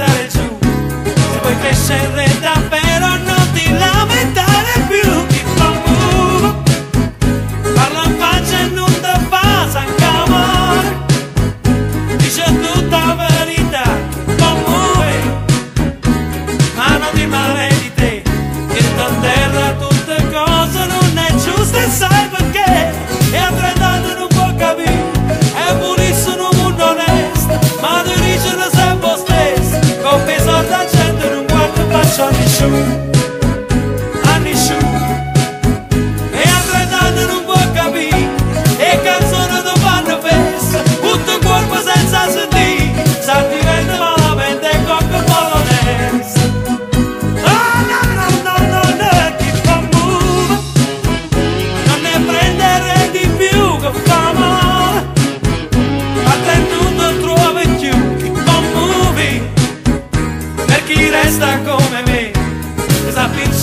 andare giù, se vuoi crescere davvero non ti lamentare più. Keep on moving, parla in faccia e non te fa s'ancamare, dice tutta la verità. Keep on moving, ma non ti male di te, che da terra tutte cose non è giusto e sai perché? E a 30 anni non può capire, è buonissimo un mondo onesto, ma tu dici da sempre stesso, con peso da gente non guarda faccio a nessuno, a nessuno. E a 30 anni non può capire, e canzoni non fanno festa, tutto il corpo senza sentire, sa diventa malamente e cocco polonese. Resta come me, esa pinche